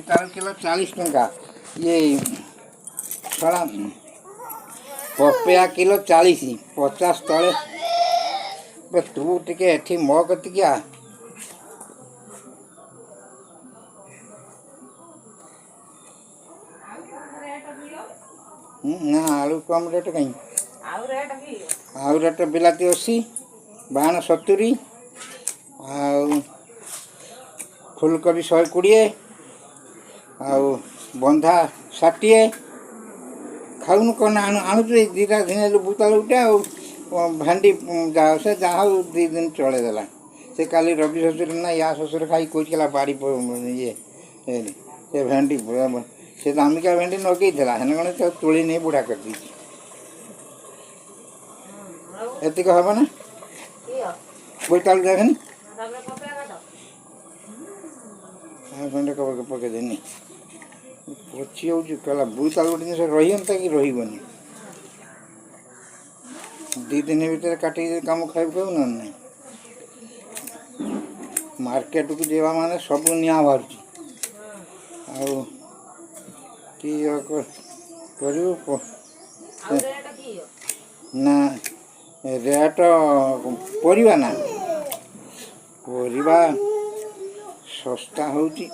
तार किलो 40 टंका ये छड़ा पपेया किलो 40 50 तले तू टिके एठी मो कतिकिया ना आलू कम रेट कहीं आउ रेट बिलाती 80 बाण 70 आउ फुलकोबी 120 आउ बंधा 60 खाऊन कौन आणुच दीटा दिन बुतल उठे भेंडी जा से जहाँ 2 दिन चलेदेला से काली रवि शशुर ना या शशुर खाई कौला बाड़ी ये से भेंडी से दामिका भेंडी नगई हेन कौन तुली नहीं बुढ़ा कर दी एतिक हम ना बोलता देखनी खंडे कबर पकईदेनी पची होगा बोईताल गोटे जिन रही कि रही 2 दिन भर काटिक कम खाई खाऊ ना मार्केट को जावा माने सब निआ बाहर ना रेट परिवा ना परिवा सस्ता होची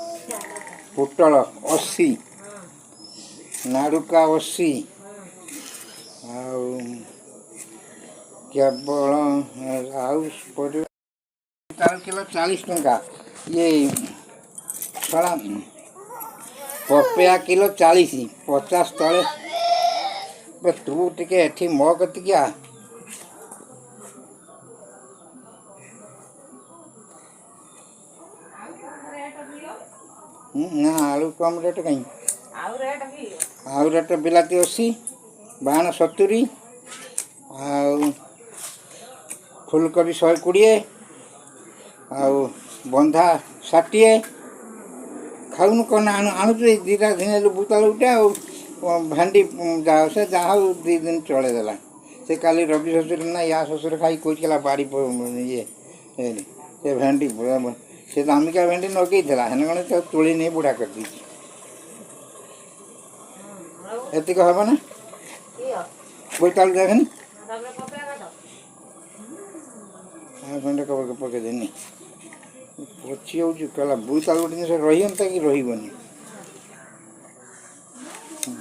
पोटल 80 नाड़ुका 80 केवल तार किलो 40 टंका ये छड़ा पपेया किलो 40 50 तले तू टिके एठी मो कतिकिया ना आलू कम रेट कहीं आउ रेट बिलाती 80 बाण 70 आउ फुलकोबी 120 आउ बंधा 60 खाऊन कौन आणुच दीटा दिन बुतल उठे भेंडी जा से जहाँ 2 दिन चलेदेला से काली रवि शशुर ना या शशुर खाई कौला बाड़ी ये से भेंडी से दामिका भेंडी नगई हेन कौन तुली नहीं बुढ़ा कर दी एतिक हम ना बोलता देखनी खंडे कबर पकईदेनी पची होगा बोईताल गोटे जिन रही कि रही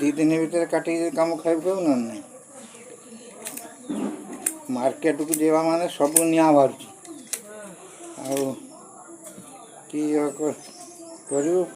2 दिन भर काटिक कम खाई खाऊ ना मार्केट को जावा माने सब निआ बाहर कि